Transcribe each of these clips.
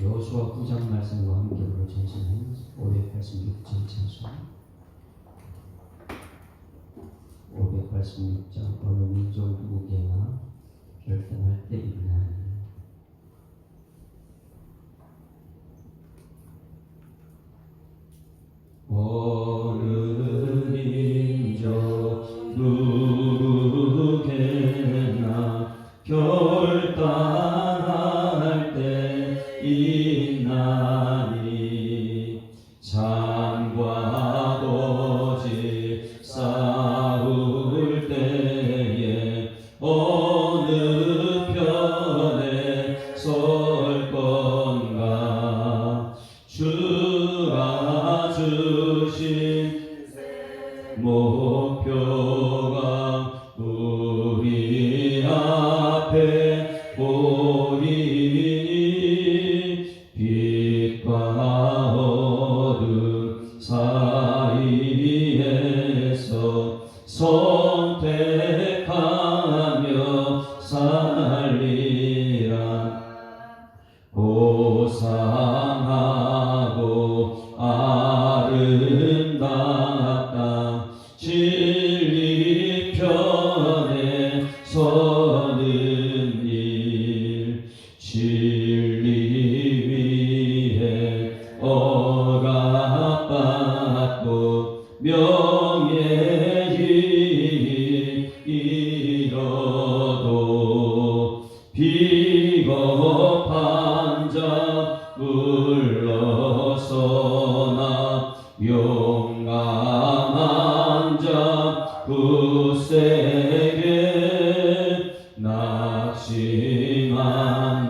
여호수아 9장 말씀과 함께 부르짖는 586장 찬송. 586장. 어느 민족 누구에게나 결단할 때 일어나니. 어느 민족 누구에게나 결단할 때 있나니. 산과 도지 싸울 때에 어느 편에 설 건가. 주가 주신 목표가 우리 앞에 보이니. 빛과 어둠 사이에서 선택하며 살리라. 고상하고 아름답다. 진리 편에 서는 일. 진리 위에 억압받고 명예히 잃어도 비겁한 자 물러서나 용감한 자 굳세게. 낙심한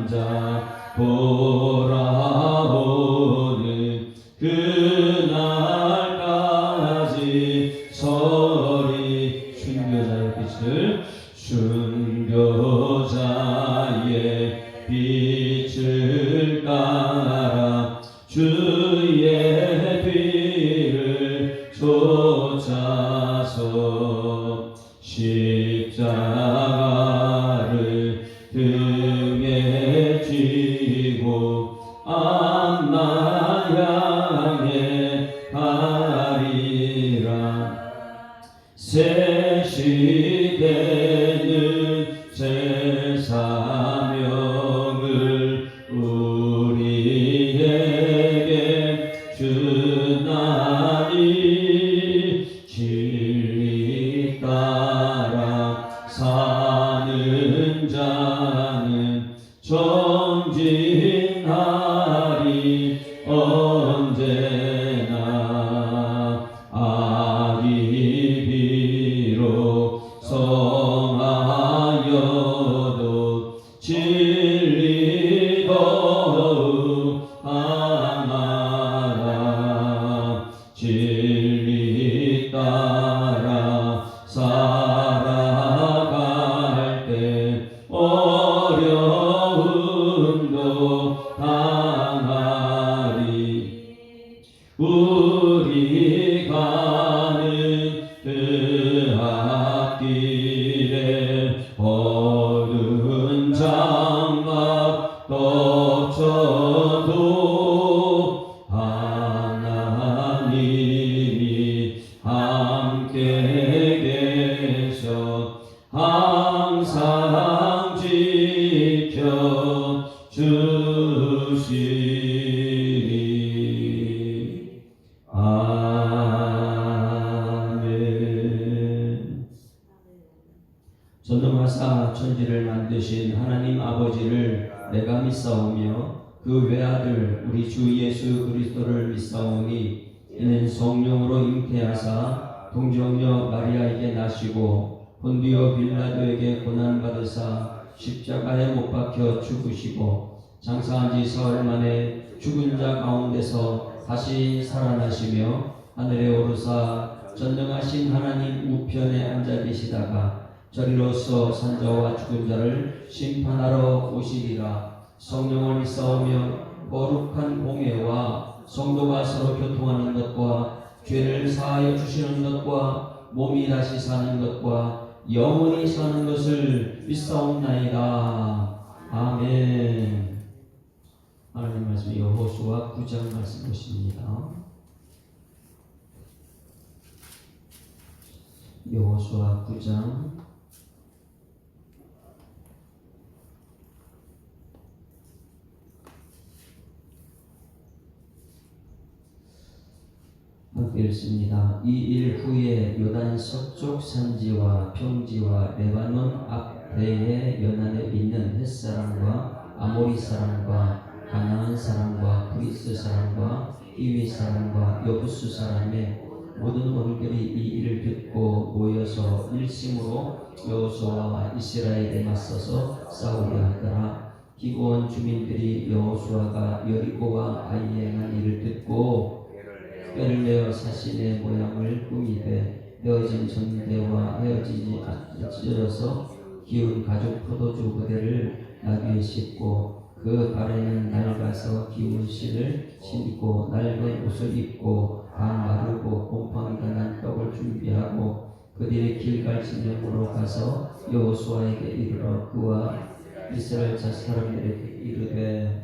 자 돌아오는 그날까지 서리. 순교자의 빛을 순교자의 빛을 따라 주의 뒤를 쫓아서 십자가를 등에 지고 안나 향해 가리라. 새 시대는 새 사명을 우리에게 주나니. 진리 따라 사는 자는 전진하리 언제나. 악이 비록 성하여도 진리 더욱 강하라. 진리 따라 살아갈 때 어려움도 당하리. 우리 가는 그 앞길에 어두운 장막 덮쳐도 하나님이 함께 계셔 항상 지켜 주시리. 아멘. 전능하사 천지를 만드신 하나님 아버지를 내가 믿사오며 그 외아들 우리 주 예수 그리스도를 믿사오니. 이는 성령으로 잉태하사 동정녀 마리아에게 나시고 본디오 빌라도에게 고난받으사 십자가에 못 박혀 죽으시고 장사한 지 사흘 만에 죽은 자 가운데서 다시 살아나시며 하늘에 오르사 전능하신 하나님 우편에 앉아 계시다가 저리로서 산자와 죽은 자를 심판하러 오시리라. 성령을 믿사오며 거룩한 공예와 성도가 서로 교통하는 것과 죄를 사하여 주시는 것과 몸이 다시 사는 것과 영원히 사는 것을 믿사옵나이다. 아멘. 하나님 말씀 여호수아 9장 말씀 보십니다. 여호수아 9장 함께 읽습니다. 이 일 후에 요단 서쪽 산지와 평지와 레바논 앞배의 연안에 있는 햇사람과 아모리 사람과 가나안 사람과 브리스 사람과 히위 사람과 여부수 사람의 모든 왕들이 이 일을 듣고 모여서 일심으로 여호수아와 이스라엘에 맞서서 싸우려 하더라. 기브온 주민들이 여호수아가 여리고와 아이에 한 일을 듣고 뼈를 내어 사신의 모양을 꾸미되 헤어진 전대와 헤어지지 찢어져서 기운 가죽 포도주 부대를 나귀에 싣고 그 발에는 낡아서 기운 실을 신고 낡은 옷을 입고 방 마르고 곰팡이가 난 떡을 준비하고 그들이 길갈 진영으로 가서 여호수아에게 이르러 그와 이스라엘 사람들에게 이르되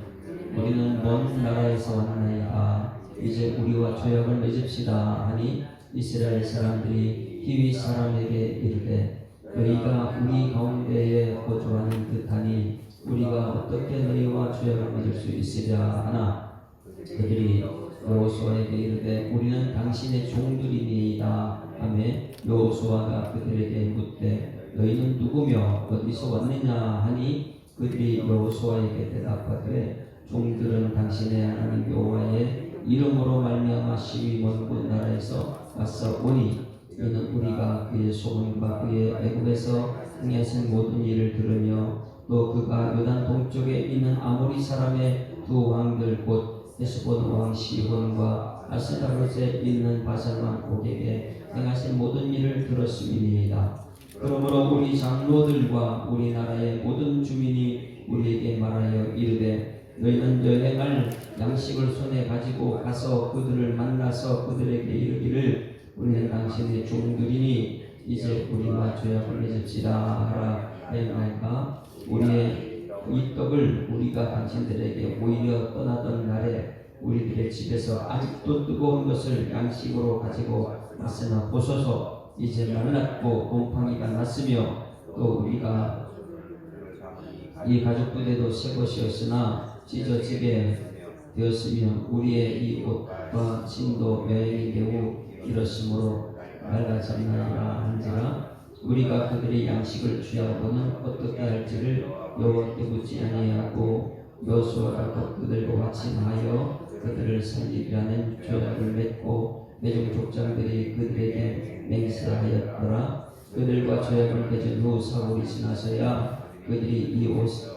우리는 먼 나라에서 왔나이다. 이제 우리와 조약을 맺읍시다 하니 이스라엘 사람들이 히위 사람에게 이르되 너희가 우리 가운데에 거주하는 듯하니 우리가 어떻게 너희와 조약을 맺을 수 있으랴 하나 그들이 여호수아에게 이르되 우리는 당신의 종들이니이다 하며 여호수아가 그들에게 묻되 너희는 누구며 어디서 왔느냐 하니 그들이 여호수아에게 대답하되 종들은 당신의 하나님 여호와의 이름으로 말미암아 시위 먼 곳 나라에서 왔사오니 이는 우리가 그의 소문과 그의 애굽에서 행하신 모든 일을 들으며 또 그가 요단 동쪽에 있는 아모리 사람의 두 왕들 곧 헤스본 왕 시혼과 아스다롯에 있는 바산 왕 옥에게 행하신 모든 일을 들었음이니이다. 그러므로 우리 장로들과 우리나라의 모든 주민이 우리에게 말하여 이르되 너희는 여행할 양식을 손에 가지고 가서 그들을 만나서 그들에게 이르기를 우리는 당신의 종들이니 이제 우리와 조약을 맺읍시다 하라 하였나이까. 우리의 이 떡을 우리가 당신들에게 오히려 떠나던 날에 우리들의 집에서 아직도 뜨거운 것을 양식으로 가지고 왔으나 보소서 이제 말랐고 곰팡이가 났으며 또 우리가 이 가죽 부대도 새 것이었으나 찢어지게 되었으며 우리의 이 옷과 짐도 여행이 매우 길었으므로 낡아졌나이다 한지라. 우리가 그들의 양식을 취하고는 어떻게 할지를 여호와께 묻지 아니하고 여호수아가 그들과 같이 하여 그들을 살리려는 조약을 맺고 매종 족장들이 그들에게 맹세하였더라. 그들과 조약을 맺은 후 사흘이 지나서야 그들이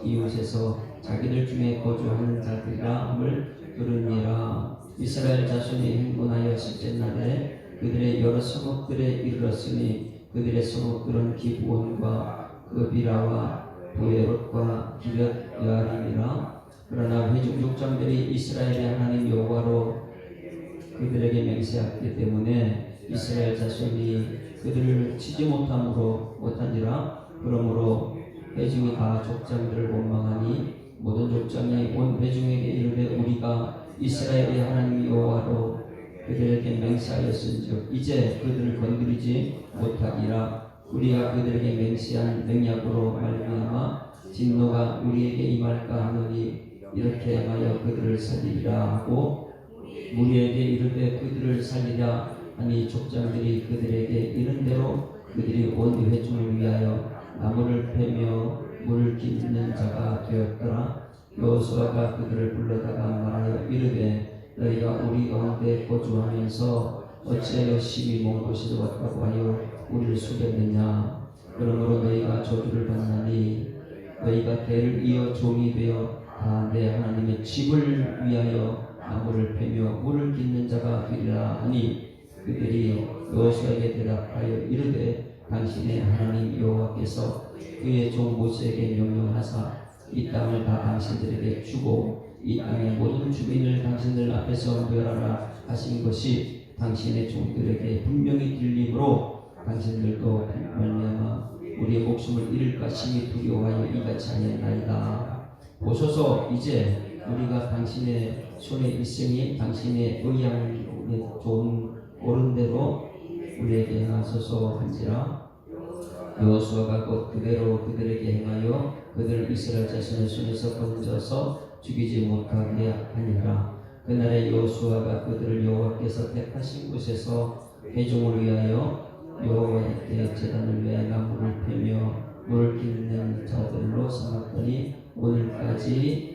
이웃에서 자기들 중에 거주하는 자들이라 함을 들으니라. 이스라엘 자손이 행군하여 첫째 날에 그들의 여러 성읍들에 이르렀으니 그들의 성읍들은 기브온과 그비라와 보에롯과 기럇 여아림이라. 그러나 회중 족장들이 이스라엘의 하나님 여호와로 그들에게 맹세하기 때문에 이스라엘 자손이 그들을 치지 못한지라. 그러므로 회중이 다 족장들을 원망하니 모든 족장이 온 회중에게 이르되 우리가 이스라엘의 하나님 여호와로 그들에게 맹세하였은즉 이제 그들을 건드리지 못하리라. 우리가 그들에게 맹세한 맹약으로 말미암아 진노가 우리에게 임할까 하노니 이렇게 행하여 그들을 살리리라 하고 우리에게 이르되 그들을 살리라 하니 족장들이 그들에게 이른 대로 그들이 온 회중을 위하여 나무를 패며 물을 깃는 자가 되었더라. 여호수아가 그들을 불러다가 말하여 이르되 너희가 우리 가운데 거주하면서 어찌하여 심히 먼 곳에서 왔다고 하여 우리를 속였느냐. 그러므로 너희가 저주를 받나니 너희가 대를 이어 종이 되어 다 내 하나님의 집을 위하여 나무를 패며 물을 깃는 자가 되리라 하니 그들이 여호수아에게 대답하여 이르되 당신의 하나님 여호와께서 그의 종 모세에게 명령하사 이 땅을 다 당신들에게 주고 이 땅의 모든 주민을 당신들 앞에서 멸하라 하신 것이 당신의 종들에게 분명히 들림으로 당신들도 말미암아 우리의 목숨을 잃을까 심히 두려워하여 이같이 하였나이다. 보소서 이제 우리가 당신의 손에 있으니 당신의 의향에 좋은 옳은 대로 우리에게 행하소서 한지라. 여호수아가 곧 그대로 그들에게 행하여 그들을 이스라엘 자손의 손에서 건져서 죽이지 못하게 하니라. 그날에 여호수아가 그들을 여호와께서 택하신 곳에서 회중을 위하여 여호와께 제단을 위하여 나무를 패며 물을 기르는 자들로 삼았더니 오늘까지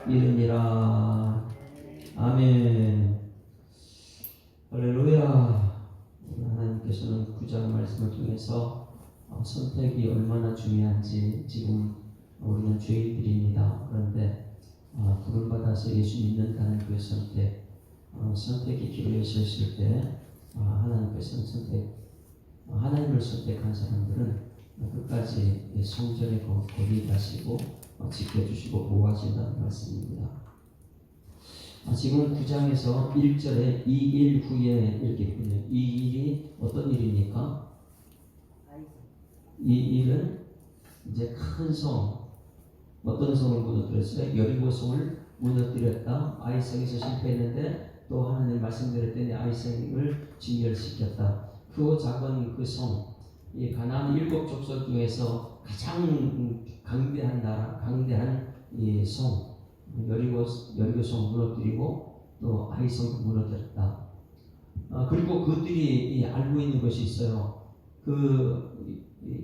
이르니라. 아멘. 할렐루야. 하나님께서는 구장 말씀을 통해서 선택이 얼마나 중요한지 지금 우리는 죄인들입니다. 그런데 부름받아서 예수 믿는다는 그 선택, 선택이 기로에 서 있을 때 하나님께서는 하나님을 선택한 사람들은 끝까지 성전에 거듭하시고 지켜주시고 보호하신다는 말씀입니다. 지금 9장에서 1절에 이 일 후에 이렇게 있군요. 이 일이 어떤 일입니까? 이 일은 이제 큰 성, 어떤 성을 무너뜨렸어요? 여리고 성을 무너뜨렸다. 아이성에서 실패했는데 또 하나님 말씀드렸더니 아이성을 진멸시켰다. 그 작은 그 성, 이 가나안 7 족속 중에서 가장 강대한 나라, 강대한 이 성, 여리고 성 무너뜨리고 또 아이성도 무너뜨렸다. 그리고 그들이 알고 있는 것이 있어요. 그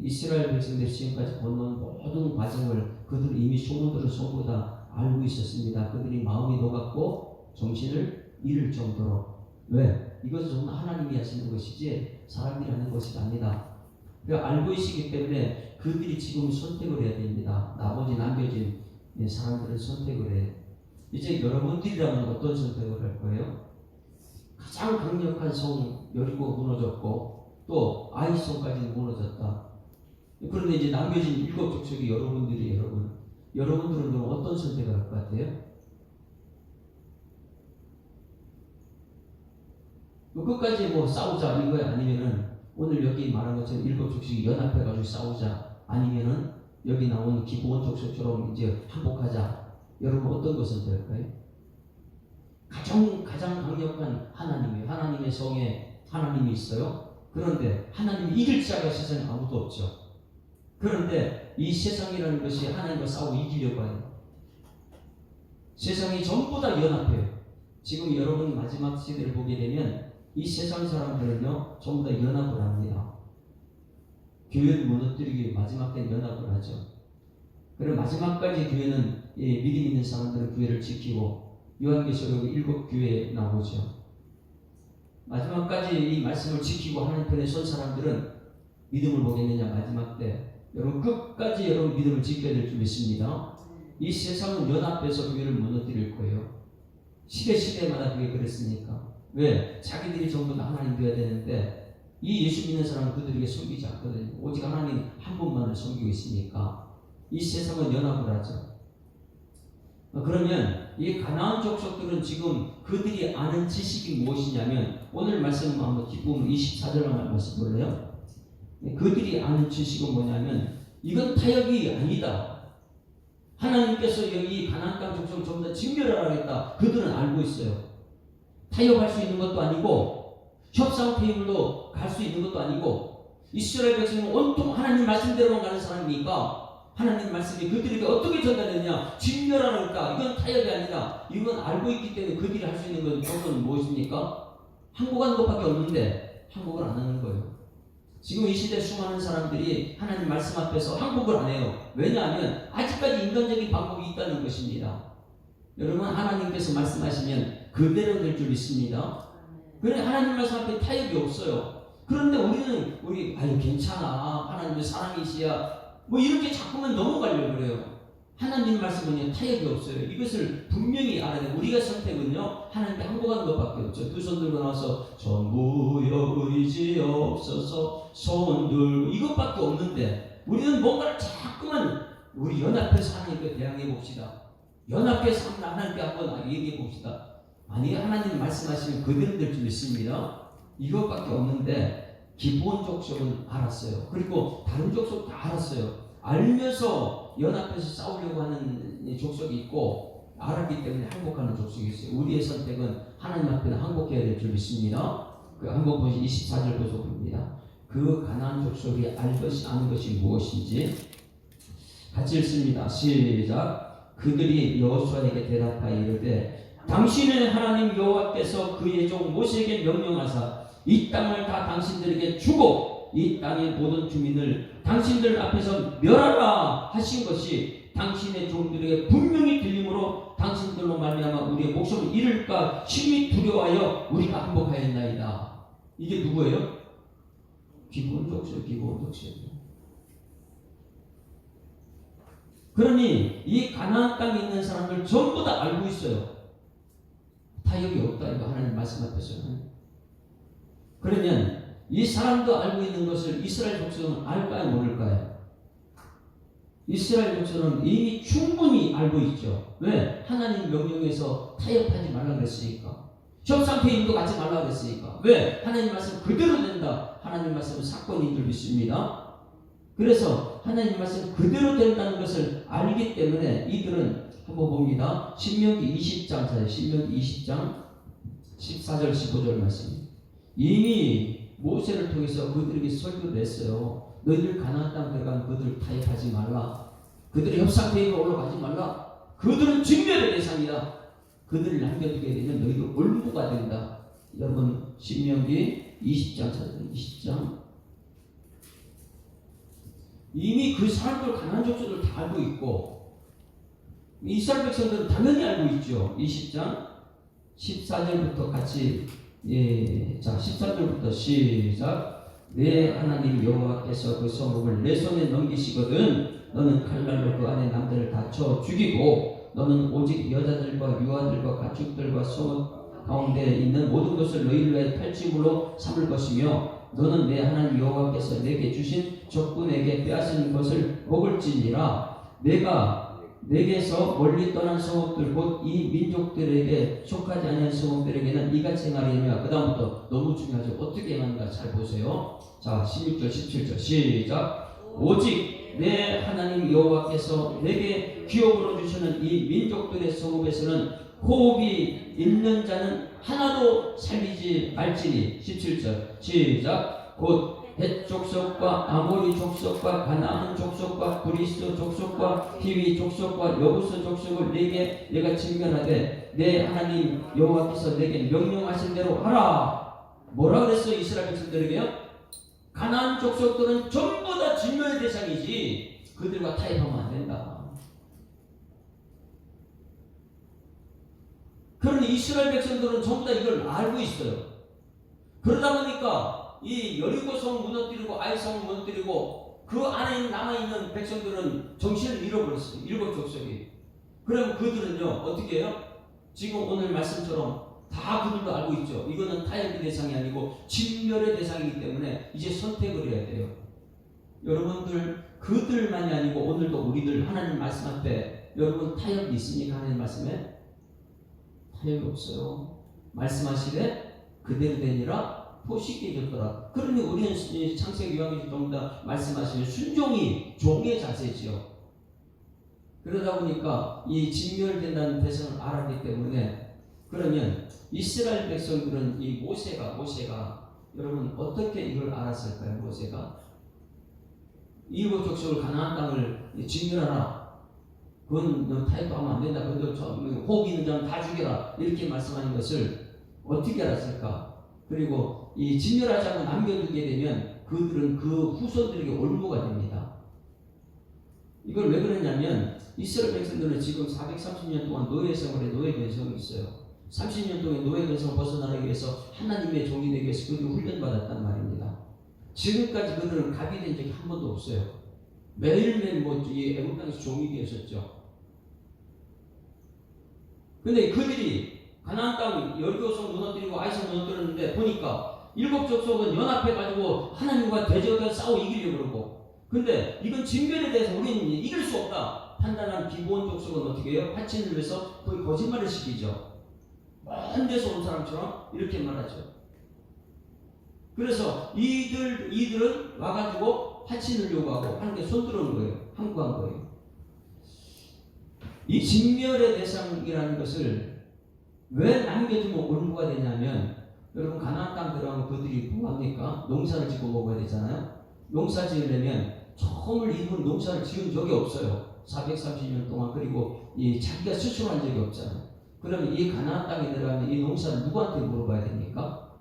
이스라엘 백성들이 지금까지 건너온 모든 과정을 그들 이미 소문대로 전부 다 알고 있었습니다. 그들이 마음이 녹았고 정신을 잃을 정도로. 왜? 이것은 정말 하나님이 하시는 것이지 사람들이 하는 것이 아니다. 그러니까 알고 있기 때문에 그들이 지금 선택을 해야 됩니다. 나머지 남겨진 사람들은 선택을 해요. 이제 여러분들이라면 어떤 선택을 할 거예요? 가장 강력한 성 여리고 무너졌고 또 아이성까지 무너졌다. 그런데 이제 남겨진 7 족속이 여러분들은 그럼 어떤 선택을 할 것 같아요? 끝까지 뭐 싸우자 이거야? 아니면은 오늘 여기 말한 것처럼 7 족속이 연합해가지고 싸우자? 아니면은 여기 나온 기브온 족속처럼 이제 항복하자? 여러분 어떤 것을 선택할까요? 가장 강력한 하나님이에요. 하나님의 성에 하나님이 있어요. 그런데 하나님이 이길 자가 세상에 아무도 없죠. 그런데 이 세상이라는 것이 하나님과 싸우고 이기려고 해요. 세상이 전부 다 연합해요. 지금 여러분 마지막 시대를 보게 되면 이 세상 사람들은요 전부 다 연합을 합니다. 교회를 무너뜨리기 마지막 때 연합을 하죠. 그리고 마지막까지 교회는 믿음 있는 사람들은 교회를 지키고 요한계시록 7 교회에 나오죠. 마지막까지 이 말씀을 지키고 하나님 편에 선 사람들은 믿음을 보겠느냐? 마지막 때 여러분 끝까지 여러분 믿음을 지켜야 될 줄 믿습니다. 이 세상은 연합해서 교회를 무너뜨릴 거예요. 시대마다 그게 그랬으니까. 왜? 자기들이 전부 다 하나님 되어야 되는데 이 예수 믿는 사람은 그들에게 섬기지 않거든요. 오직 하나님 한 분만을 섬기고 있으니까 이 세상은 연합을 하죠. 그러면 이 가나안 족속들은 지금 그들이 아는 지식이 무엇이냐면 오늘 말씀 한번 뒷부분 24절만 말씀 볼래요? 그들이 아는 지식은 뭐냐면 이건 타협이 아니다. 하나님께서 여기 가나안 땅 족속을 전부 다 진멸하라겠다. 그들은 알고 있어요. 타협할 수 있는 것도 아니고 협상 테이블도 갈 수 있는 것도 아니고 이스라엘 백성은 온통 하나님 말씀대로만 가는 사람이니까 하나님 말씀이 그들에게 어떻게 전달되느냐? 진멸하라니까. 이건 타협이 아니다. 이건 알고 있기 때문에 그들이 할 수 있는 것은 무엇입니까? 항복하는 것밖에 없는데 항복을 안 하는 거예요. 지금 이 시대 수많은 사람들이 하나님 말씀 앞에서 항복을 안 해요. 왜냐하면 아직까지 인간적인 방법이 있다는 것입니다. 여러분 하나님께서 말씀하시면 그대로 될 줄 믿습니다. 그래 하나님 말씀 앞에 타협이 없어요. 그런데 우리 아유 괜찮아. 하나님은 사람이시야. 뭐 이렇게 자꾸만 넘어가려고 그래요. 하나님 말씀은요 타협이 없어요. 이것을 분명히 알아야 돼요. 우리가 선택은요 하나님께 항복하는 것밖에 없죠. 두 손 들고 나와서 전부여 의지 없어서 손 들고 이것밖에 없는데 우리는 뭔가를 자꾸만 우리 연합해서 하나님께 대항해 봅시다. 연합해서 하나님께 한번 얘기해 봅시다. 아니 하나님 말씀하시면 그대로 될 줄 믿습니다. 이것밖에 없는데 기브온 족속은 알았어요. 그리고 다른 족속 다 알았어요. 알면서 연합해서 싸우려고 하는 족속이 있고 알았기 때문에 항복하는 족속이 있어요. 우리의 선택은 하나님 앞에는 항복해야 될 줄 믿습니다. 그 한번 보시 24절 보소 봅니다. 그 가나안 족속이 아는 것이 무엇인지 같이 읽습니다. 시작. 그들이 여호수아에게 대답하여 이르되 당신의 하나님 여호와께서 그의 종 모세에게 명령하사 이 땅을 다 당신들에게 주고 이 땅의 모든 주민을 당신들 앞에서 멸하라 하신 것이 당신의 종들에게 분명히 들림으로 당신들로 말미암아 우리의 목숨을 잃을까 심히 두려워하여 우리가 항복하였나이다. 이게 누구예요? 기브온 족속. 그러니 이 가나안 땅에 있는 사람들 전부 다 알고 있어요. 타협이 없다 이거 하나님 말씀 앞에서는. 그러면 이 사람도 알고 있는 것을 이스라엘 족속은 알까요 모를까요? 이스라엘 족속은 이미 충분히 알고 있죠. 왜? 하나님 명령에서 타협하지 말라 그랬으니까. 협상회의도 갖지 말라 그랬으니까. 왜? 하나님 말씀 그대로 된다. 하나님 말씀은 사건인 줄 믿습니다. 그래서 하나님 말씀 그대로 된다는 것을 알기 때문에 이들은 한번 봅니다. 신명기 20장 신명기 20장 14절 15절 말씀. 이미 모세를 통해서 그들에게 설교를 했어요. 너희들 가나안 땅 들어가면 그들 타협하지 말라. 그들의 협상회의로 올라가지 말라. 그들은 진멸의 대상이다. 그들을 남겨두게 되면 너희들 올무가 된다. 여러분 신명기 20장 찾아요. 20장. 이미 그 사람들 가나안 족속들 다 알고 있고 이스라엘 백성들은 당연히 알고 있죠. 20장 14절부터 같이 자 13절부터 시작. 내 하나님 여호와께서 그 성읍을 내 손에 넘기시거든 너는 칼날로 그 안에 남들을 다쳐 죽이고 너는 오직 여자들과 유아들과 가축들과 성읍 가운데 있는 모든 것을 너희들의 탈취물로 삼을 것이며 너는 내 하나님 여호와께서 내게 주신 적군에게 빼앗은 것을 먹을지니라. 내가 내게서 멀리 떠난 성읍들 곧 이 민족들에게 속하지 않은 성읍들에게는 이같이 행하리며. 그 다음부터 너무 중요하죠. 어떻게 하는가 잘 보세요. 자 16절 17절 시작. 오직 내 하나님 여호와께서 내게 기업으로 주시는 이 민족들의 성읍에서는 호흡이 있는 자는 하나도 살리지 말지니. 17절 시작. 곧 헷 족속과 아모리 족속과 가나안 족속과 브리스 족속과 히위 족속과 여부스 족속을 내게 내가 징명하되 내 하나님 여호와께서 내게 명령하신 대로 하라. 뭐라 그랬어 이스라엘 백성들에게요? 가나안 족속들은 전부 다 진멸의 대상이지 그들과 타협하면 안 된다. 그러니 이스라엘 백성들은 전부 다 이걸 알고 있어요. 그러다 보니까 이 여리고성 무너뜨리고 아이성을 무너뜨리고 그 안에 남아있는 백성들은 정신을 잃어버렸어요. 일곱 족속이. 그럼 그들은요 어떻게 해요? 지금 오늘 말씀처럼 다 그들도 알고 있죠. 이거는 타협의 대상이 아니고 진멸의 대상이기 때문에 이제 선택을 해야 돼요. 여러분들 그들만이 아니고 오늘도 우리들 하나님 말씀 앞에 여러분 타협이 있습니까? 하나님 말씀에? 타협이 없어요. 말씀하시되 그대로 되니라 포식이 줬더라. 그러니 우리는 창세기 요한계시록 전부 다 말씀하시는 순종이 종의 자세지요. 그러다 보니까 이 진멸된다는 대상을 알았기 때문에 그러면 이스라엘 백성들은 이 모세가 여러분 어떻게 이걸 알았을까요? 모세가 일곱 족속을 가나안 땅을 진멸하라. 그건 타협하면 안 된다. 그런데 호흡 있는 자는 다 죽여라. 이렇게 말씀하는 것을 어떻게 알았을까? 그리고 이 진멸하지 않고 남겨두게 되면 그들은 그 후손들에게 올무가 됩니다. 이걸 왜 그러냐면 이스라엘 백성들은 지금 430년 동안 노예 생활에 노예 근성이 있어요. 30년 동안 노예 근성을 벗어나기 위해서 하나님의 종이 되기 위해서 그들이 훈련받았단 말입니다. 지금까지 그들은 갑이 된 적이 한 번도 없어요. 매일매일 이 애국 땅에서 종이 되었었죠. 근데 그들이 가나안 땅 여리고성 무너뜨리고 아이성 무너뜨렸는데 보니까 일곱 족속은 연합해가지고 하나님과 대적에 싸워 이기려고 그러고 근데 이건 진멸에 대해서 우리는 이길 수 없다 판단한 기브온 족속은 어떻게 해요? 화친을 위해서 거의 거짓말을 시키죠. 먼 데서 온 사람처럼 이렇게 말하죠. 그래서 이들은 와가지고 화친을 요구하고 하는 게 손들어오는 거예요. 항구한 거예요. 이 진멸의 대상이라는 것을 왜 남겨주면 올무가 되냐면, 여러분 가나안 땅 들어가면 그들이 뭐합니까? 농사를 짓고 먹어야 되잖아요. 농사 지으려면 처음을 이룬 농사를 지은 적이 없어요. 430년 동안. 그리고 이 자기가 스스로 한 적이 없잖아요. 그러면 이 가나안 땅에 들어가면 이 농사를 누구한테 물어봐야 됩니까?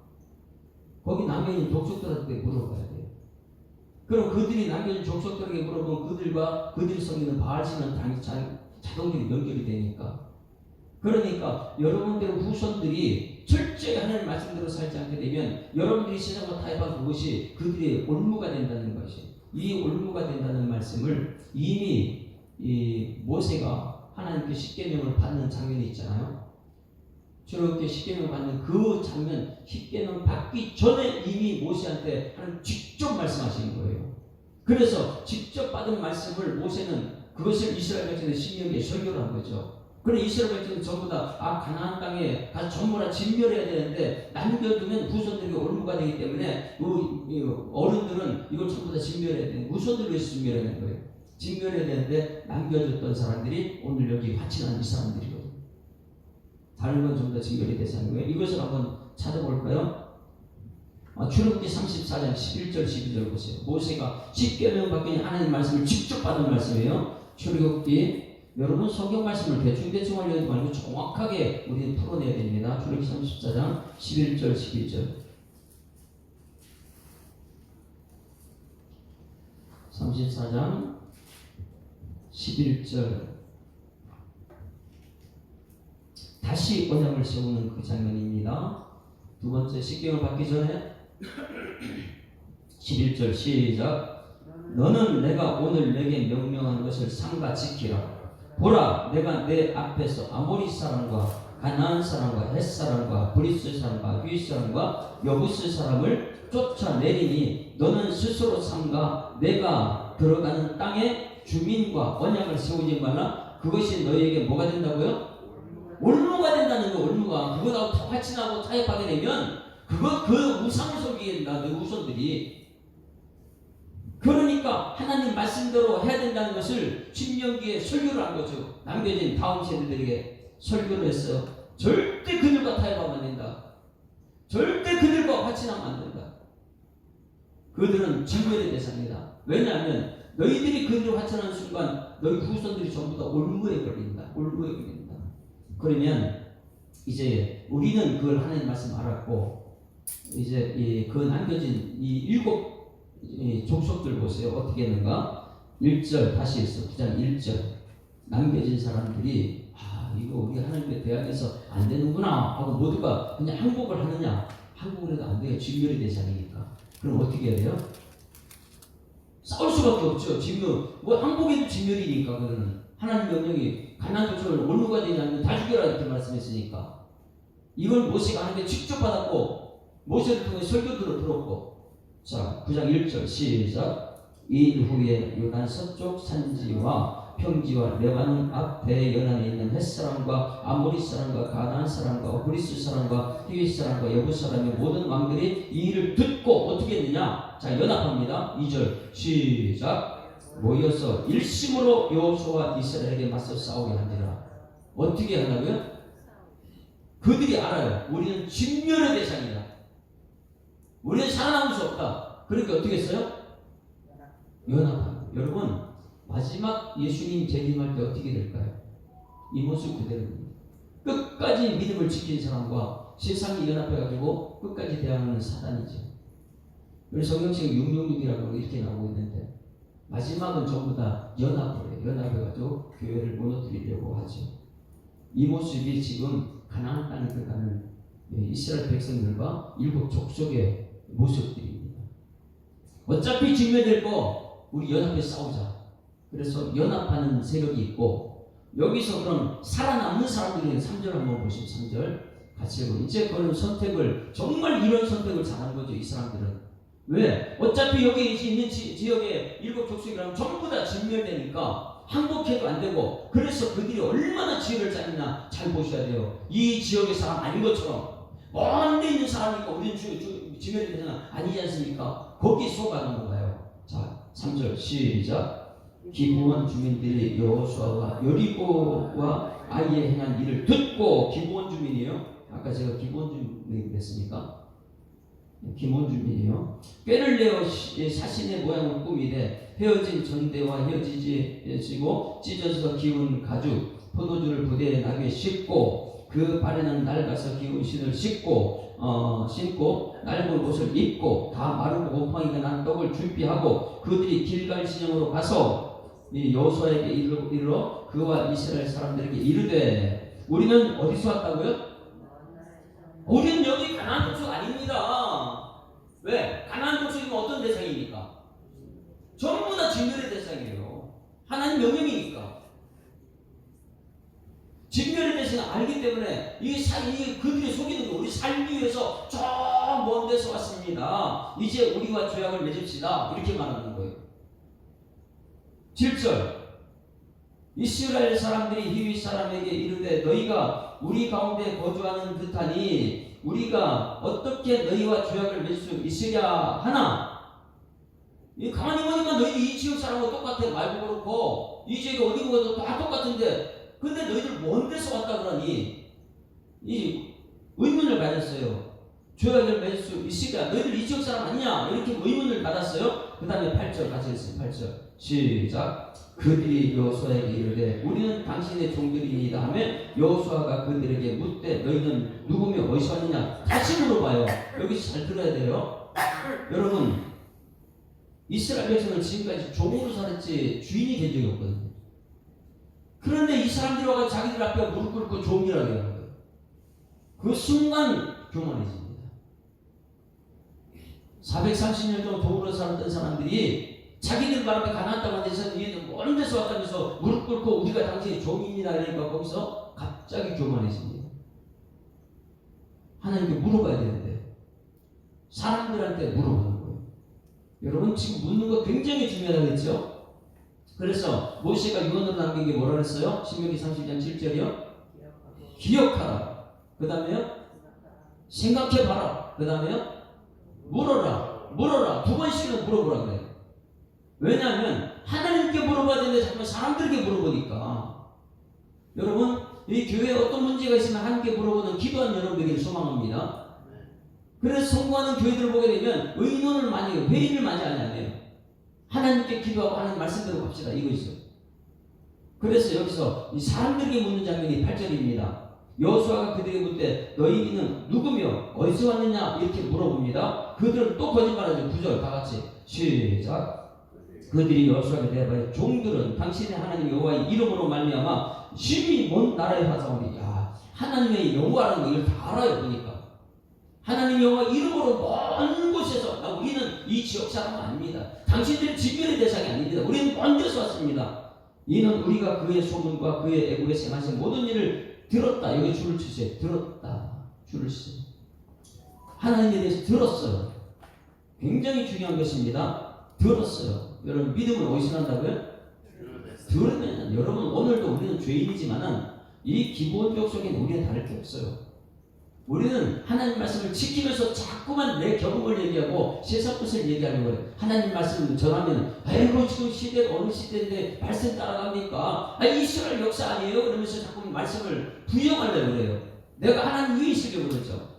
거기 남겨진 족속들한테 물어봐야 돼요. 그럼 그들이 남겨진 족속들에게 물어보면 그들과 그들이 섬기는 바알신은 자동적으로 연결이 되니까. 그러니까 여러분들 후손들이 철저히 하나님의 말씀대로 살지 않게 되면 여러분들이 세상과 타협한 그것이 그들의 올무가 된다는 것이, 이 올무가 된다는 말씀을 이미 이 모세가 하나님께 십계명을 받는 장면이 있잖아요. 저렇게 십계명 받는 그 장면, 십계명 받기 전에 이미 모세한테 하나님 직접 말씀하시는 거예요. 그래서 직접 받은 말씀을 모세는 그것을 이스라엘 백성의 신명기에 설교를 한 거죠. 그래 이스라엘 백성은 전부 다 가나안 땅에 가서 전부 다 진멸해야 되는데 남겨두면 후손들에게 올무가 되기 때문에 어른들은 이걸 전부 다 진멸해야 되는, 후손들을 위해서 진멸해야 되는 거예요. 진멸해야 되는데 남겨줬던 사람들이 오늘 여기 화친한 이 사람들이거든요. 다른 건 전부 다 진멸이 대상인 거예요. 이것을 한번 찾아볼까요? 출애굽기 34장 11절 12절 보세요. 모세가 십계명 받기 하나님 말씀을 직접 받은 말씀이에요. 출애굽기, 여러분 성경 말씀을 대충 하려지 말고 정확하게 우리는 풀어내야 됩니다. 출애굽기 34장 11절 12절. 34장 11절. 다시 언약을 세우는 그 장면입니다. 두 번째, 십계명을 받기 전에 11절 시작. 너는 내가 오늘 내게 명령한 것을 삼가 지키라. 보라, 내가 내 앞에서 아모리 사람과 가나안 사람과 헷 사람과 브리스 사람과 휘 사람과 여부스 사람을 쫓아내리니 너는 스스로 삼가 내가 들어가는 땅의 주민과 언약을 세우지 말라. 그것이 너희에게 뭐가 된다고요? 올무가 된다는 거. 올무가 그거하고 화친하고 타협하게 되면 그 우상을 섬기게 된다. 너 후손들이. 그러니까 하나님 말씀대로 해야 된다는 것을 신명기에 설교를 한 거죠. 남겨진 다음 세대들에게 설교를 했어요. 절대 그들과 타협하면 안 된다. 절대 그들과 화친하면 안 된다. 그들은 진멸의 대상이다. 왜냐하면 너희들이 그들을 화친하는 순간 너희 후손들이 전부 다 올무에 걸린다. 올무에 걸린다. 그러면 이제 우리는 그걸 하나님 말씀 알았고, 이제 그 남겨진 이 일곱 족속들 보세요. 어떻게 했는가? 1절 다시 했어. 9장 1절. 남겨진 사람들이 이거 우리 하나님께 대항해서 안 되는구나 하고 모두가 그냥 항복을 하느냐? 항복을 해도 안 돼요. 진멸의 대상이니까. 그럼 어떻게 해야 돼요? 싸울 수밖에 없죠. 지금 뭐 항복해도 진멸이니까. 그거는 하나님 명령이 가나안 족속을 올무가 되지 않으면 다 죽여라 이렇게 말씀했으니까. 이걸 모세가 하나님께 직접 받았고 모세를 통해 설교들을 들었고. 자, 9장 1절 시작. 이 후에 요단 서쪽 산지와 평지와 레바논 앞 대연안에 있는 헷 사람과 아모리 사람과 가나안 사람과 브리스 사람과 히위 사람과 여부 사람의 모든 왕들이 이 일을 듣고 어떻게 했느냐? 자, 연합합니다. 2절 시작. 모여서 일심으로 여호수아와 이스라엘에게 맞서 싸우게 하니라. 어떻게 한다고요? 그들이 알아요. 우리는 진멸의 대상이다. 우리는 살아남을 수 없다. 그러니까 어떻게 했어요? 연합합니다. 여러분, 마지막 예수님 재림할 때 어떻게 될까요? 이 모습 그대로입니다. 끝까지 믿음을 지킨 사람과 세상이 연합해가지고 끝까지 대항하는 사단이죠. 우리 성경책 666이라고 이렇게 나오고 있는데 마지막은 전부 다 연합을 해요. 연합해가지고 교회를 무너뜨리려고 하죠. 이 모습이 지금 가나안 땅에 들어가는 이스라엘 백성들과 일곱 족속의 모습들입니다. 어차피 진멸될 거 우리 연합해 싸우자. 그래서 연합하는 세력이 있고, 여기서 그럼 살아남는 사람들이 3절 한번 보시면 3절 같이 해보고, 이제 그런 선택을 정말 이런 선택을 잘한 거죠. 이 사람들은. 왜? 어차피 여기 있는 지역의 일곱 족속이라면 전부 다 진멸되니까 항복해도 안 되고, 그래서 그들이 얼마나 지혜를 짜느냐 잘 보셔야 돼요. 이 지역의 사람 아닌 것처럼 먼 데 있는 사람이니까 우리는 진멸이 되잖아. 아니지 않습니까? 거기 속아놓은 거예요. 자, 3절 시작. 기브온 주민들이 여호수아와 여리고와 아이에 행한 일을 듣고, 기브온 주민이에요. 아까 제가 기브온 주민이 그랬으니까 기브온 주민이에요. 꾀를 내어 사신의 모양을 꾸미되 헤어진 전대와 헤어지고 찢어서 기운 가죽 포도주를 부대에 나게 싣고 그 발에는 낡아서 기운 신을 신고 낡은 옷을 입고 다 마르고 곰팡이가 난 떡을 준비하고 그들이 길갈 진영으로 가서 이 여호수아에게 이르러 그와 이스라엘 사람들에게 이르되, 우리는 어디서 왔다고요? 우리는 여기 가나안 족속 아닙니다. 왜? 가나안 족속이면 어떤 대상입니까? 전부 다 진멸의 대상이에요. 하나님 명령이니까. 진멸의 대상을 알기 때문에 그들이 속이는 거 우리 살기 위해서 저 먼 데서 왔습니다. 이제 우리와 조약을 맺읍시다. 이렇게 말하는 거예요. 7절 이스라엘 사람들이 히위 사람에게 이르되 너희가 우리 가운데 거주하는 듯하니 우리가 어떻게 너희와 조약을 맺을 수 있으랴 하나. 가만히 보니까 너희들 이 지역 사람하고 똑같아. 말도 그렇고 이 지역에 어디 가도 다 똑같은데 근데 너희들 먼 데서 왔다 그러니 이 의문을 받았어요. 조약을 맺을 수 있으랴. 너희들 이 지역 사람 아니냐? 이렇게 의문을 받았어요. 그 다음에 8절 같이 했어요. 8절 시작. 그들이 여호수아에게 이르되 우리는 당신의 종들이니이다 하며 여호수아가 그들에게 묻되 너희는 누구며 어디서 왔느냐? 다시 물어봐요. 여기서 잘 들어야 돼요. 여러분, 이스라엘 백성은 지금까지 종으로 살았지 주인이 된 적이 없거든요. 그런데 이 사람들이 와서 자기들 앞에 무릎 꿇고 종이라고 하는 거예요. 그 순간 교만해집니다. 430년 동안 도구로 살았던 사람들이 자기들 말 앞에 가나안 땅 데서 얘는 먼 데서 왔다면서 무릎 꿇고 우리가 당신의 종입니다. 그러니까 거기서 갑자기 교만해집니다. 하나님께 물어봐야 되는데 사람들한테 물어보는 거예요. 여러분 지금 묻는 거 굉장히 중요하겠죠? 그래서 모세가 유언으로 남긴 게 뭐라 그랬어요? 신명기 30장 7절이요. 기억하라. 그 다음에요. 생각해봐라. 그 다음에요. 물어라. 두 번씩은 물어보라 그래요. 왜냐하면 하나님께 물어봐야 되는데 자꾸 사람들에게 물어보니까. 여러분 이 교회에 어떤 문제가 있으면 하나님께 물어보는 기도한 여러분에게 소망합니다. 그래서 성공하는 교회들을 보게 되면 의논을 많이 해요. 회의를 많이 안 해요. 하나님께 기도하고 하나님 말씀대로 갑시다. 이거 있어요. 그래서 여기서 이 사람들에게 묻는 장면이 8절입니다. 여호수아가 그들에게 묻되 너희는 누구며 어디서 왔느냐 이렇게 물어봅니다. 그들은 또 거짓말하죠. 9절 다 같이 시작. 그들이 여호수아에게 대답하여 종들은 당신의 하나님 여호와의 이름으로 말미암아 심히 먼 나라에 화사오니. 야, 하나님의 여호와라는 거 이걸 다 알아요. 보니까 하나님 여호와 이름으로 먼 곳에서. 우리는 이 지역 사람은 아닙니다. 당신들은 직면의 대상이 아닙니다. 우리는 먼 데서 왔습니다. 이는 우리가 그의 소문과 그의 애국에 행하신 모든 일을 들었다. 여기 줄을 치세요. 들었다. 줄을 치세요. 하나님에 대해서 들었어요. 굉장히 중요한 것입니다. 들었어요. 여러분 믿음은 어디서 난다고요? 들으면. 여러분 오늘도 우리는 죄인이지만은 이 기본적 속에 우리는 다를 게 없어요. 우리는 하나님 말씀을 지키면서 자꾸만 내 경험을 얘기하고 세상 것을 얘기하는 거예요. 하나님 말씀을 전하면 아이고 지금 시대가 어느 시대인데 말씀 따라갑니까? 이스라엘 역사 아니에요? 그러면서 자꾸 말씀을 부정하려고 그래요. 내가 하나님 위에 있으려고 그러죠.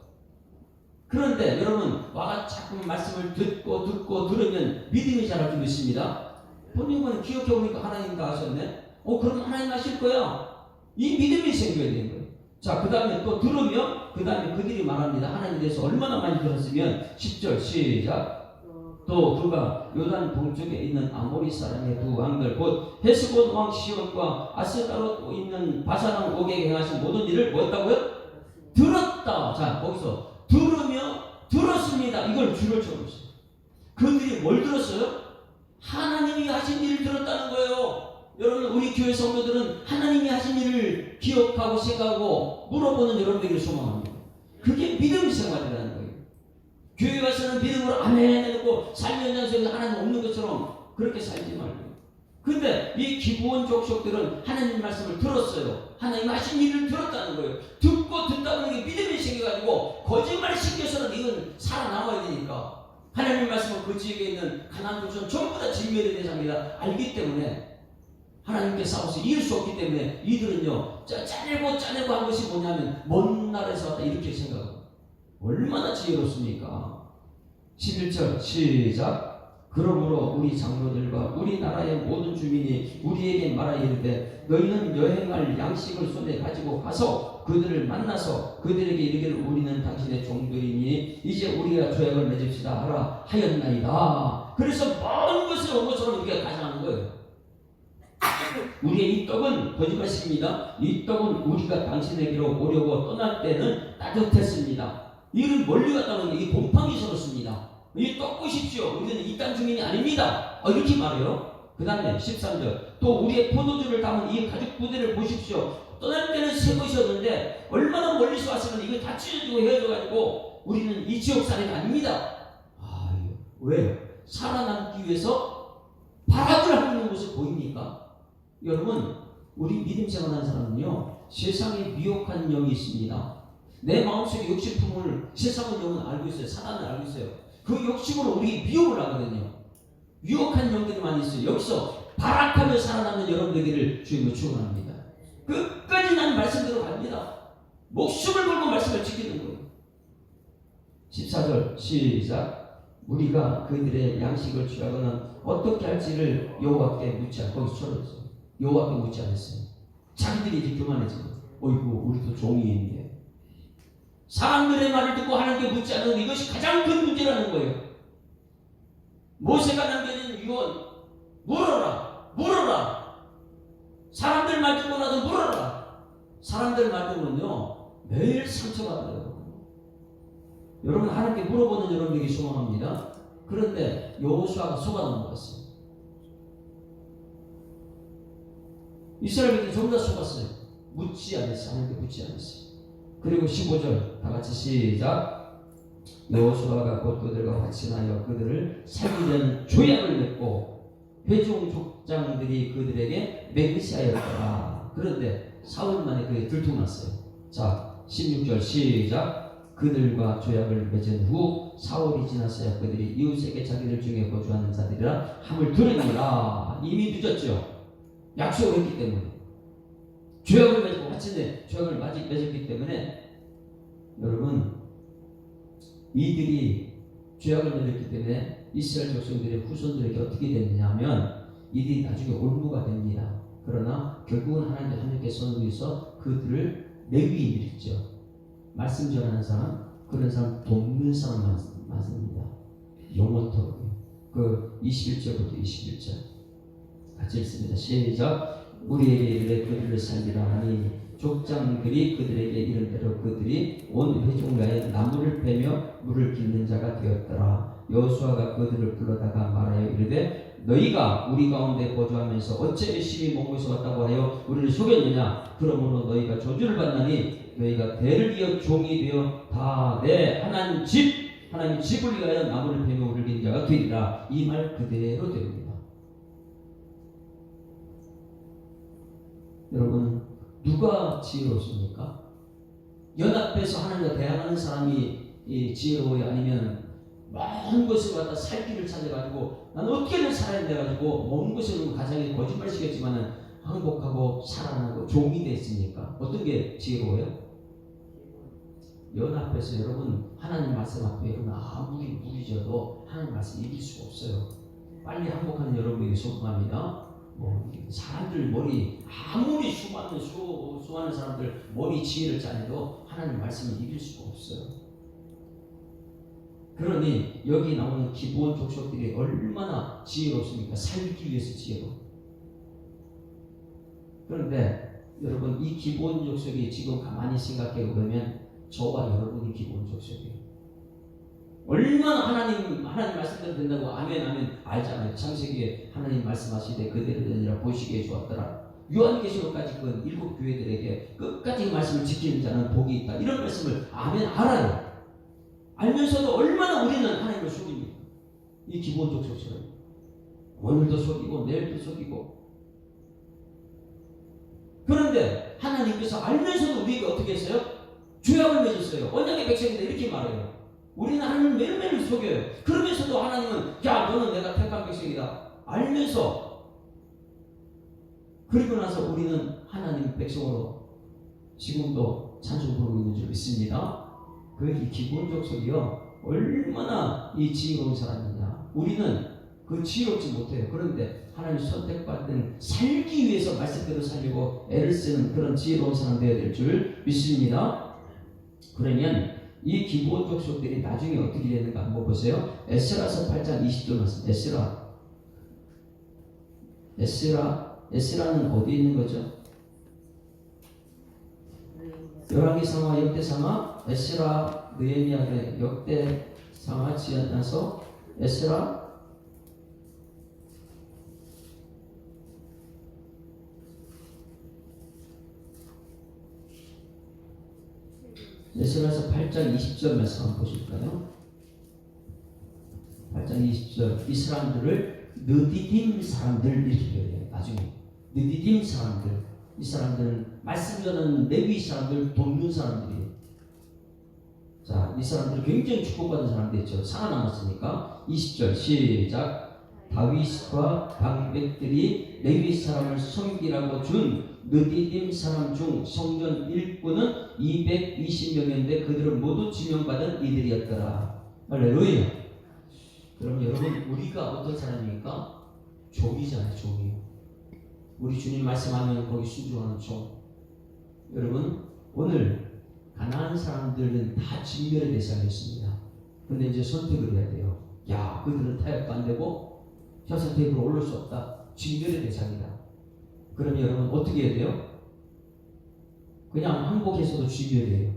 그런데 여러분 와가 자꾸 말씀을 듣고 들으면 믿음이 자랄 줄 믿습니다. 본인은 기억해보니까 하나님 다 하셨네. 그럼 하나님 하실 거야. 이 믿음이 생겨야 되는 거예요. 자, 그 다음에 또 들으며 그 다음에 그들이 말합니다. 하나님에 대해서 얼마나 많이 들었으면 10절 시작. 또 그가 요단 동쪽에 있는 아모리 사람의 두 왕들 곧 헤스본 왕 시온과 아스다롯 있는 바산 왕 옥에게 행하신 모든 일을 뭐였다고요? 들었다. 자, 거기서 들었습니다. 이걸 줄을 쳐보세요. 그들이 뭘 들었어요? 하나님이 하신 일을 들었다는 거예요. 여러분 우리 교회 성도들은 하나님이 하신 일을 기억하고 생각하고 물어보는 여러분에게 소망합니다. 그게 믿음 생활이라는 거예요. 교회 와서는 믿음으로 아멘 해놓고 삶의 현장에서 하나님 없는 것처럼 그렇게 살지 말고. 근데 이 기브온 족속들은 하나님 말씀을 들었어요. 하나님 하신 일을 들었다는 거예요. 듣고 듣다 보니 믿음이 생겨가지고 거짓말 시켜서는 이건 살아남아야 되니까 하나님 말씀은 그 지역에 있는 가나안 족속은 전부 다 진멸의 대상이다 알기 때문에 하나님께 싸워서 이길 수 없기 때문에 이들은요 짜내고 한 것이 뭐냐면 먼 나라에서 왔다 이렇게 생각합니다. 얼마나 지혜롭습니까? 11절 시작. 그러므로 우리 장로들과 우리 나라의 모든 주민이 우리에게 말하 이르되 너희는 여행할 양식을 손에 가지고 가서 그들을 만나서 그들에게 이르기를 우리는 당신의 종들이니 이제 우리가 조약을 맺읍시다 하라 하였나이다. 그래서 먼 것을 온 것처럼 우리가 가장하는 거예요. 우리의 이 떡은 거짓말입니다. 이 떡은 우리가 당신에게로 오려고 떠날 때는 따뜻했습니다. 이를 멀리 갔다 오는 게 곰팡이 서럽습니다. 이 떡 보십시오. 우리는 이 땅 주민이 아닙니다. 이렇게 말해요. 그 다음에 13절 또 우리의 포도주를 담은 이 가죽 부대를 보십시오. 떠날 때는 새 것이었는데 얼마나 멀리서 왔으면 이거 다 찢어지고 헤어져가지고 우리는 이 지역 사람이 아닙니다. 왜요? 살아남기 위해서 발악을 하고 있는 모습 보입니까? 여러분, 우리 믿음 생활하는 사람은요 세상에 미혹한 영이 있습니다. 내 마음속에 욕심품을 세상의 영은 알고 있어요. 사단은 알고 있어요. 그 욕심으로 우리 미혹을 하거든요. 유혹한 영들이 많이 있어요. 여기서 발악하며 살아남는 여러분들에게를 주님으로 축원합니다. 끝까지 난 말씀대로 갑니다. 목숨을 걸고 말씀을 지키는 거예요. 14절 시작. 우리가 그들의 양식을 취하거나 어떻게 할지를 여호와께 묻지 않고 거기서 쳐졌어요. 여호와께 묻지 않았어요. 자기들이 이제 교만해지고 어이구 우리도 종이 있네. 사람들의 말을 듣고 하나님께 묻지 않는 이것이 가장 큰 문제라는 거예요. 모세가 남겨진 유언 물어라. 사람들 말 듣고 나도 물어라. 사람들 말 듣고는요 매일 상처받아요. 여러분 하나님께 물어보는 여러분에게 소망합니다. 그런데 여호수아가 속아 넘어갔어요. 이스라엘들이 전부 다 속았어요. 묻지 않았어요. 하나님께 묻지 않았어요. 그리고 15절 다 같이 시작. 여호수아가 곧 그들과 같이나여 그들을 살리려는 조약을 맺고 회중 족장들이 그들에게 맹세하였더라. 그런데 사흘 만에 그게 들통났어요. 자 16절 시작. 그들과 조약을 맺은 후 사흘이 지났어야 그들이 이웃에게 자기들 중에 거주하는 자들이라 함을 들으니라. 이미 늦었죠. 약속을 했기 때문에 조약을 맺고 마침내 조약을 맺었기 때문에 여러분 이들이 조약을 맺었기 때문에 이스라엘 백성들의 후손들에게 어떻게 됐느냐 하면 이들이 나중에 올무가 됩니다. 그러나 결국은 하나님께서 위해서 그들을 레위인들이 있죠. 말씀 전하는 사람, 그런 사람 돕는 사람 맞습니다. 영원토록. 그 21절부터 21절 같이 읽습니다. 시작. 우리에게 이르되 그들을 살리라 하니 족장들이 그들에게 이른 대로 그들이 온 회중가에 나무를 베며 물을 깃는 자가 되었더라. 여호수아가 그들을 불러다가 말하여 이르되 너희가 우리 가운데 거주하면서 어찌 열심히 목에서 왔다고 하여 우리를 속였느냐. 그러므로 너희가 저주를 받나니 너희가 대를 이어 종이 되어 다 내 하나님 집을 위하여 나무를 베며 물을 깃는 자가 되리라. 이 말 그대로 됩니다. 여러분 누가 지혜롭습니까? 연합해서 하나님과 대항하는 사람이 지혜로워요? 아니면 먼 곳을 갖다 살 길을 찾아가지고 난 어떻게든 살아야 돼가지고 먼 곳에 가장에 거짓말 시켰지만은 항복하고 살아나고 종이 됐습니까? 어떤 게 지혜로워요? 연합해서 여러분 하나님 말씀 앞에 여러분 아무리 무리져도 하나님 말씀 이길 수가 없어요. 빨리 항복하는 여러분에게 소망합니다. 사람들 머리 아무리 수많은 사람들 머리 지혜를 짜내도 하나님 말씀을 이길 수가 없어요. 그러니 여기 나오는 기본 족속들이 얼마나 지혜롭습니까? 살기 위해서 지혜로. 그런데 여러분 이 기본 족속이 지금 가만히 생각해 보면 저와 여러분이 기본 족속이에요. 얼마나 하나님 말씀대로 된다고 아멘 알잖아요. 창세기에 하나님 말씀하시되 그대로 되니라 보시기에 좋았더라. 요한계시록까지 그 7 교회들에게 끝까지 말씀을 지키는 자는 복이 있다. 이런 말씀을 아멘 알아요. 알면서도 얼마나 우리는 하나님을 속입니까? 이 기본적 속처럼 오늘도 속이고 내일도 속이고. 그런데 하나님께서 알면서도 우리에게 어떻게 했어요? 조약을 맺었어요. 언약의 백성인데 이렇게 말해요. 우리는 하나님을 매일매일 속여요. 그러면서도 하나님은 야 너는 내가 택한 백성이다 알면서 그리고 나서 우리는 하나님 백성으로 지금도 찬송 부르고 있는 줄 믿습니다. 그 기본적 소리요 얼마나 이 지혜로운 사람이냐. 우리는 그 지혜롭지 못해요. 그런데 하나님 선택받은 살기 위해서 말씀대로 살려고 애를 쓰는 그런 지혜로운 사람 되어야 될 줄 믿습니다. 그러면 이 기본적 소리들이 나중에 어떻게 되는가 한번 보세요. 에스라서 8장 20절 말씀. 에스라는 어디 있는 거죠? 열왕기상하, 역대상하, 에스라, 느헤미야, 역대상하 지어나서 에스라서 8장 20절 말씀 한번 보실까요? 8장 20절. 이 사람들을 느디딤 사람들 이렇게 표현해요. 나중에 느디딤 사람들. 이 사람들은 말씀 전하는 레위 사람들, 돕는 사람들이에요. 자, 이 사람들 굉장히 축복받은 사람들이죠. 살아남았으니까. 20절 시작. 다윗과 방백들이 레위 사람을 섬기라고 준 느디딤 사람 중 성전 일꾼은 220명인데 그들은 모두 지명받은 이들이었더라. 할렐루야. 그럼 여러분, 우리가 어떤 사람입니까? 종이잖아요. 종이. 우리 주님 말씀하면 거기 순종하는 종. 여러분, 오늘 가난한 사람들은 다 진멸의 대상이었습니다. 근데 이제 선택을 해야 돼요. 야, 그들은 타협도 안 되고 혀사 테이프로 올릴 수 없다. 진멸의 대상이다. 그럼 여러분 어떻게 해야 돼요? 그냥 항복해서도 진멸이에요.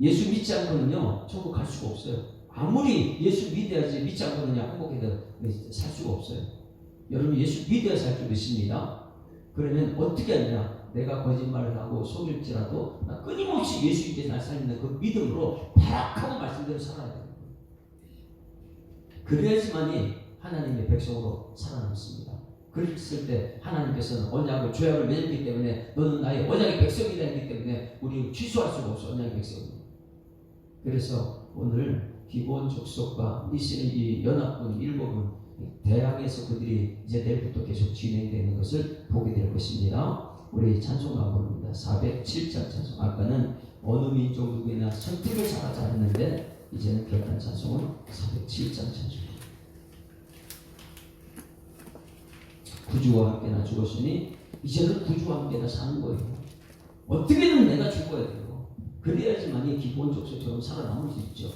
예수 믿지 않고는요 천국 갈 수가 없어요. 아무리 예수 믿어야지 믿지 않고는요 항복해서 살 수가 없어요. 여러분 예수 믿어야 살 줄 믿습니다. 그러면 어떻게 하느냐? 내가 거짓말을 하고 속일지라도 나 끊임없이 예수 믿게 날 살리는 그 믿음으로 발악하고 말씀대로 살아야 돼요. 그래야지만이 하나님의 백성으로 살아남습니다. 그랬을 때 하나님께서는 언약을 죄악을 맺었기 때문에 너는 나의 언약의 백성이다 했기 때문에 우리 취소할 수가 없어. 언약의 백성은. 그래서 오늘 기본 족속과 이 연합군 일곱은 대항에서 그들이 이제 내일부터 계속 진행되는 것을 보게 될 것입니다. 우리 찬송 가봅니다. 407장 찬송. 아까는 어느 민족 누구나 선택을 잘하자 했는데 이제는 결단 찬송은 407장 찬송. 구주와 함께나 죽었으니 이제는 구주와 함께나 사는 거예요. 어떻게든 내가 죽어야 돼요. 그래야지만 이 기본 족속처럼 살아남을 수 있죠.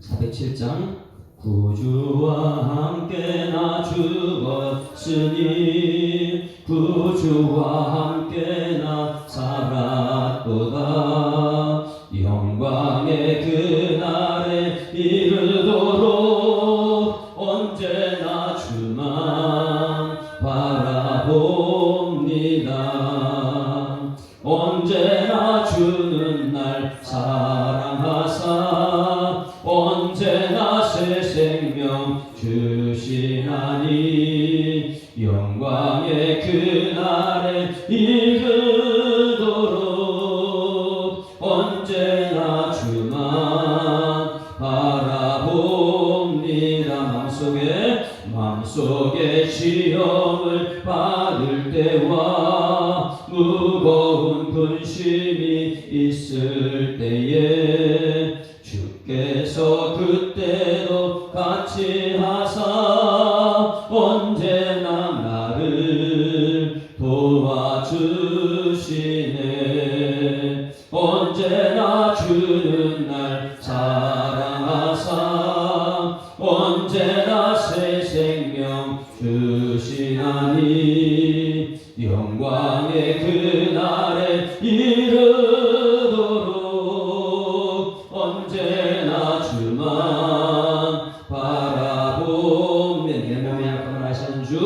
407장. 구주와 함께 나 죽었으니 구주와 함께 나 살았도다. 영광의 그날에 이르도록 언제나 주만 바라봅니다. 언제나 주는 날 사랑하사 언제나 새 생명 주시나니 영광의 그날에 이르도록 언제나 주만 바라봅니다. 마음속에 시험을 받을 때와 무거운 근심이 있을 때에 주께서 그때도 같이 하사 언제나 나를 도와주시네. 언제나 주는 날 사랑하사 언제나 새 생명 주시나니 영광의 그날에 이르도록 언제나 주만 바라보며 내 몸의 약함을 아시는 주,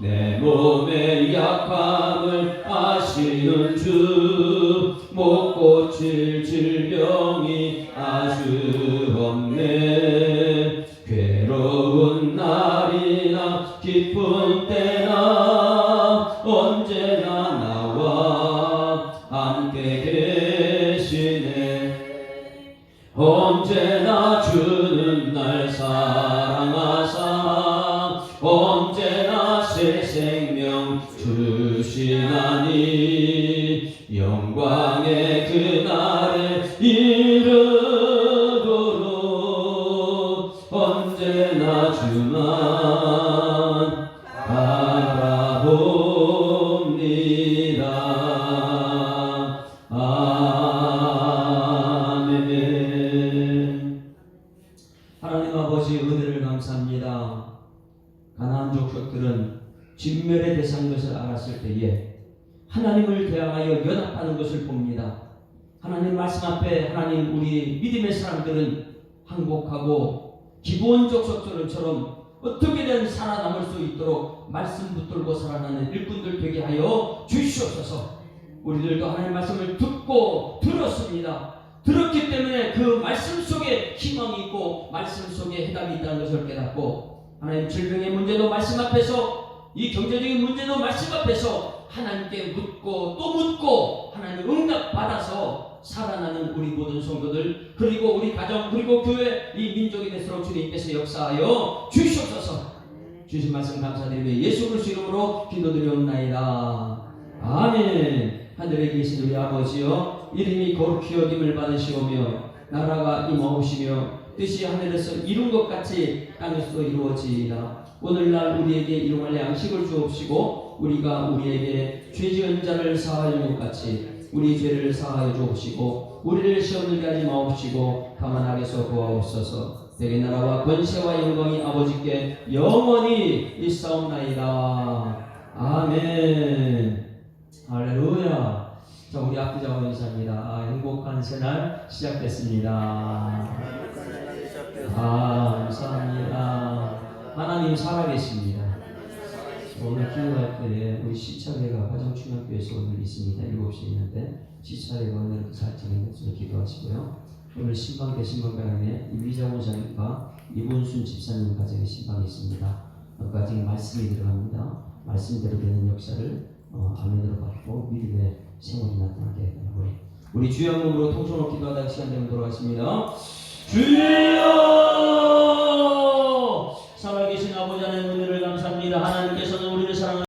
내 몸의 약함을 아시는 주, 못 고칠 질병이 아주 없네. 괴로운 날이나 기쁜 때나 언제나 나와 함께 계시네. 언제나 주는 날 사랑하사 언제나 새 주시나니 영광의 그날에 이르도록 언제나 주만 바라봅니다. 아멘. 하나님 아버지 은혜를 감사합니다. 가나안 족속들은 진멸의 대상인 것을 알았을 때에 하나님을 대항하여 연합하는 것을 봅니다. 하나님 말씀 앞에 하나님 우리 믿음의 사람들은 항복하고 기본적 속전처럼 어떻게든 살아남을 수 있도록 말씀 붙들고 살아나는 일꾼들 되게 하여 주시옵소서. 우리들도 하나님 말씀을 듣고 들었습니다. 들었기 때문에 그 말씀 속에 희망이 있고 말씀 속에 해답이 있다는 것을 깨닫고 하나님 질병의 문제도 말씀 앞에서 이 경제적인 문제도 말씀 앞에서 하나님께 묻고 또 묻고 하나님 응답 받아서 살아나는 우리 모든 성도들 그리고 우리 가정 그리고 교회 이 민족이 되도록 주님께서 역사하여 주시옵소서. 주신 말씀 감사드리며 예수 그리스도 이름으로 기도드리옵나이다. 아멘. 하늘에 계신 우리 아버지여 이름이 거룩히 여김을 받으시오며 나라가 임하오시며 뜻이 하늘에서 이룬 것 같이 땅에서도 이루어지이다. 오늘날 우리에게 일용할 양식을 주옵시고 우리가 우리에게 죄지은 자를 사하여 것 같이 우리 죄를 사하여 주옵시고 우리를 시험 들게 하지 마옵시고 다만 악에서 구하옵소서. 대개 나라와 권세와 영광이 아버지께 영원히 있사옵나이다. 아멘. 할렐루야. 자, 우리 앞뒤자와 인사합니다. 행복한 새날 시작됐습니다. 감사합니다. 하나님 살아계십니다. 오늘 기도할 때에 우리 시차례가 화정중학교에서 오늘 있습니다. 7시에 있는데 시차례가 오늘 살찌는 것을 기도하시고요. 오늘 신방대 신방가정에 이휘자 원장님과 이본순 집사님 가정에 신방이 있습니다. 가정에 말씀이 들어갑니다. 말씀대로 되는 역사를 아멘으로 받고 믿음의 생활이 나타나게 하고요. 우리 주의 이름으로 통성으로 기도하다 시간 되면 돌아가십니다. 주의